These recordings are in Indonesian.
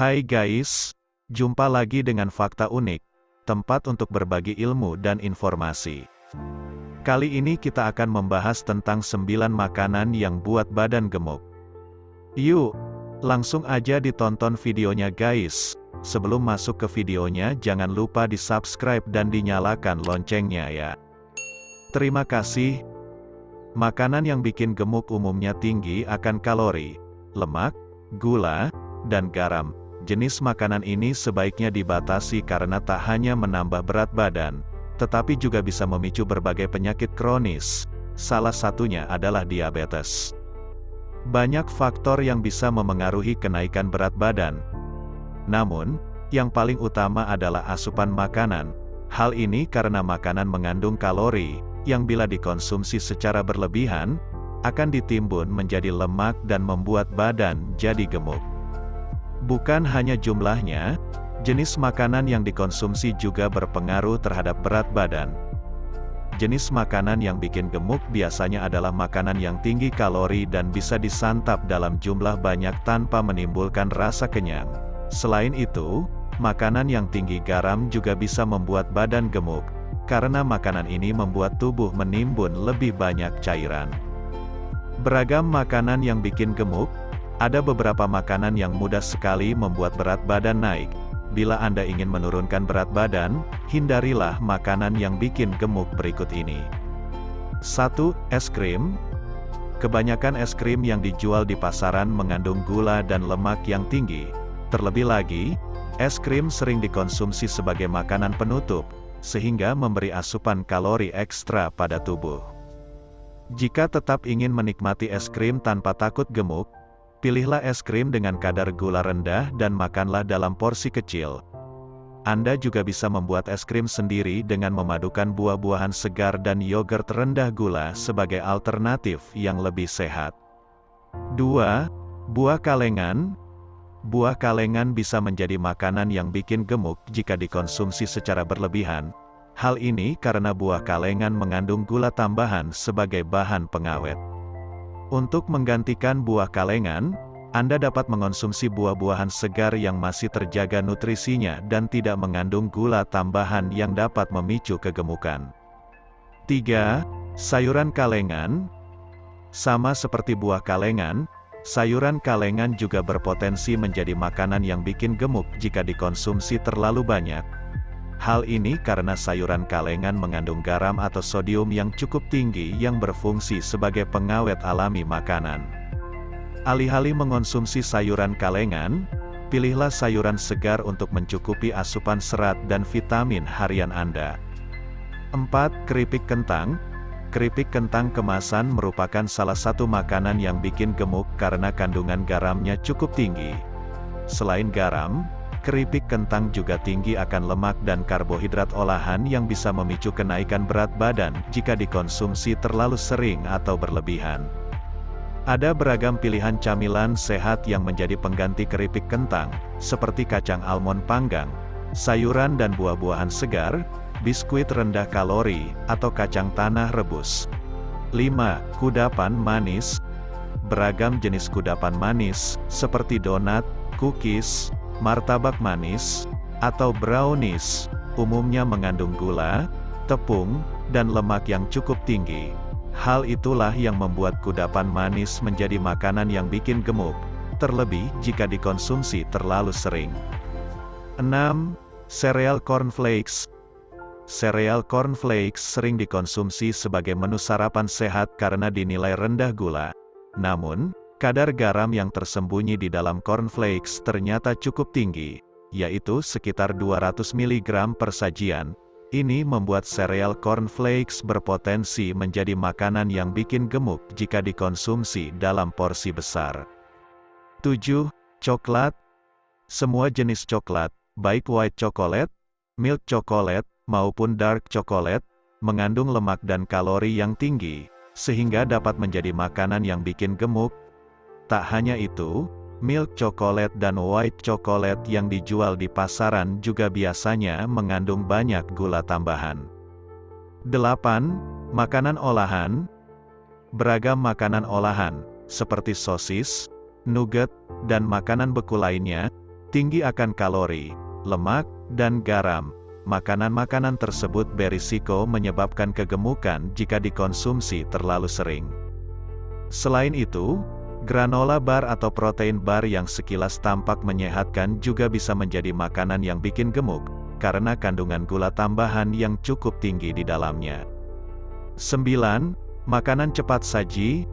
Hai guys, jumpa lagi dengan Fakta Unik, tempat untuk berbagi ilmu dan informasi. Kali ini kita akan membahas tentang 9 makanan yang buat badan gemuk. Yuk, langsung aja ditonton videonya guys. Sebelum masuk ke videonya jangan lupa di-subscribe dan dinyalakan loncengnya ya. Terima kasih. Makanan yang bikin gemuk umumnya tinggi akan kalori, lemak, gula, dan garam. Jenis makanan ini sebaiknya dibatasi karena tak hanya menambah berat badan, tetapi juga bisa memicu berbagai penyakit kronis. Salah satunya adalah diabetes. Banyak faktor yang bisa memengaruhi kenaikan berat badan. Namun, yang paling utama adalah asupan makanan. Hal ini karena makanan mengandung kalori, yang bila dikonsumsi secara berlebihan, akan ditimbun menjadi lemak dan membuat badan jadi gemuk. Bukan hanya jumlahnya, jenis makanan yang dikonsumsi juga berpengaruh terhadap berat badan. Jenis makanan yang bikin gemuk biasanya adalah makanan yang tinggi kalori dan bisa disantap dalam jumlah banyak tanpa menimbulkan rasa kenyang. Selain itu, makanan yang tinggi garam juga bisa membuat badan gemuk, karena makanan ini membuat tubuh menimbun lebih banyak cairan. Beragam makanan yang bikin gemuk. Ada beberapa makanan yang mudah sekali membuat berat badan naik. Bila Anda ingin menurunkan berat badan, hindarilah makanan yang bikin gemuk berikut ini. 1. Es krim. Kebanyakan es krim yang dijual di pasaran mengandung gula dan lemak yang tinggi. Terlebih lagi, es krim sering dikonsumsi sebagai makanan penutup, sehingga memberi asupan kalori ekstra pada tubuh. Jika tetap ingin menikmati es krim tanpa takut gemuk, pilihlah es krim dengan kadar gula rendah dan makanlah dalam porsi kecil. Anda juga bisa membuat es krim sendiri dengan memadukan buah-buahan segar dan yogurt rendah gula sebagai alternatif yang lebih sehat. 2. Buah kalengan. Buah kalengan bisa menjadi makanan yang bikin gemuk jika dikonsumsi secara berlebihan. Hal ini karena buah kalengan mengandung gula tambahan sebagai bahan pengawet. Untuk menggantikan buah kalengan, Anda dapat mengonsumsi buah-buahan segar yang masih terjaga nutrisinya dan tidak mengandung gula tambahan yang dapat memicu kegemukan. 3. Sayuran kalengan. Sama seperti buah kalengan, sayuran kalengan juga berpotensi menjadi makanan yang bikin gemuk jika dikonsumsi terlalu banyak. Hal ini karena sayuran kalengan mengandung garam atau sodium yang cukup tinggi yang berfungsi sebagai pengawet alami makanan. Alih-alih mengonsumsi sayuran kalengan, pilihlah sayuran segar untuk mencukupi asupan serat dan vitamin harian Anda. 4. Keripik kentang. Keripik kentang kemasan merupakan salah satu makanan yang bikin gemuk karena kandungan garamnya cukup tinggi. Selain garam, keripik kentang juga tinggi akan lemak dan karbohidrat olahan yang bisa memicu kenaikan berat badan jika dikonsumsi terlalu sering atau berlebihan. Ada beragam pilihan camilan sehat yang menjadi pengganti keripik kentang, seperti kacang almond panggang, sayuran dan buah-buahan segar, biskuit rendah kalori, atau kacang tanah rebus. 5. Kudapan manis. Beragam jenis kudapan manis, seperti donat, cookies, martabak manis, atau brownies, umumnya mengandung gula, tepung, dan lemak yang cukup tinggi. Hal itulah yang membuat kudapan manis menjadi makanan yang bikin gemuk, terlebih jika dikonsumsi terlalu sering. 6. Sereal cornflakes. Sereal cornflakes sering dikonsumsi sebagai menu sarapan sehat karena dinilai rendah gula. Namun, kadar garam yang tersembunyi di dalam cornflakes ternyata cukup tinggi, yaitu sekitar 200 mg per sajian. Ini membuat sereal cornflakes berpotensi menjadi makanan yang bikin gemuk jika dikonsumsi dalam porsi besar. 7. Coklat. Semua jenis coklat, baik white chocolate, milk chocolate, maupun dark chocolate, mengandung lemak dan kalori yang tinggi, sehingga dapat menjadi makanan yang bikin gemuk. Tak hanya itu, milk chocolate dan white chocolate yang dijual di pasaran juga biasanya mengandung banyak gula tambahan. 8. Makanan olahan. Beragam makanan olahan, seperti sosis, nugget, dan makanan beku lainnya, tinggi akan kalori, lemak, dan garam. Makanan-makanan tersebut berisiko menyebabkan kegemukan jika dikonsumsi terlalu sering. Selain itu, granola bar atau protein bar yang sekilas tampak menyehatkan juga bisa menjadi makanan yang bikin gemuk, karena kandungan gula tambahan yang cukup tinggi di dalamnya. 9. Makanan cepat saji.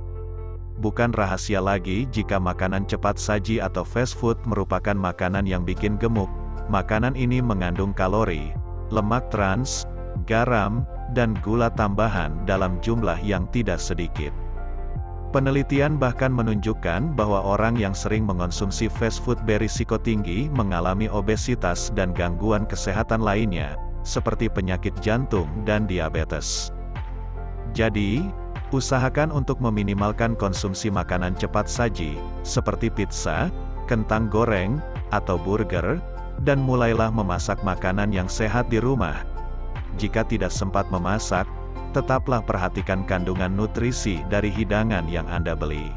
Bukan rahasia lagi jika makanan cepat saji atau fast food merupakan makanan yang bikin gemuk. Makanan ini mengandung kalori, lemak trans, garam, dan gula tambahan dalam jumlah yang tidak sedikit. Penelitian bahkan menunjukkan bahwa orang yang sering mengonsumsi fast food berisiko tinggi mengalami obesitas dan gangguan kesehatan lainnya, seperti penyakit jantung dan diabetes. Jadi, usahakan untuk meminimalkan konsumsi makanan cepat saji, seperti pizza, kentang goreng, atau burger, dan mulailah memasak makanan yang sehat di rumah. Jika tidak sempat memasak, tetaplah perhatikan kandungan nutrisi dari hidangan yang Anda beli.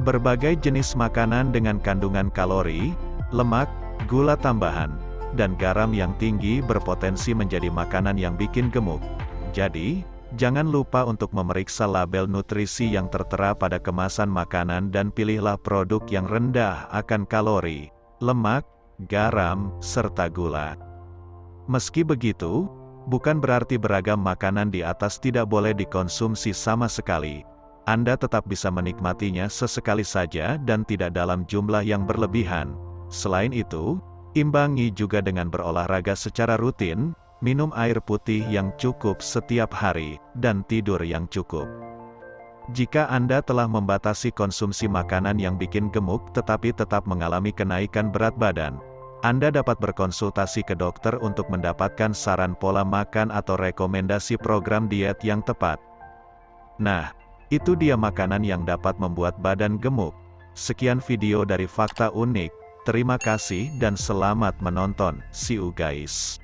Berbagai jenis makanan dengan kandungan kalori, lemak, gula tambahan, dan garam yang tinggi berpotensi menjadi makanan yang bikin gemuk. Jadi, jangan lupa untuk memeriksa label nutrisi yang tertera pada kemasan makanan dan pilihlah produk yang rendah akan kalori, lemak, garam, serta gula. Meski begitu, bukan berarti beragam makanan di atas tidak boleh dikonsumsi sama sekali. Anda tetap bisa menikmatinya sesekali saja dan tidak dalam jumlah yang berlebihan. Selain itu, imbangi juga dengan berolahraga secara rutin, minum air putih yang cukup setiap hari, dan tidur yang cukup. Jika Anda telah membatasi konsumsi makanan yang bikin gemuk tetapi tetap mengalami kenaikan berat badan, Anda dapat berkonsultasi ke dokter untuk mendapatkan saran pola makan atau rekomendasi program diet yang tepat. Nah, itu dia makanan yang dapat membuat badan gemuk. Sekian video dari Fakta Unik. Terima kasih dan selamat menonton. See you guys.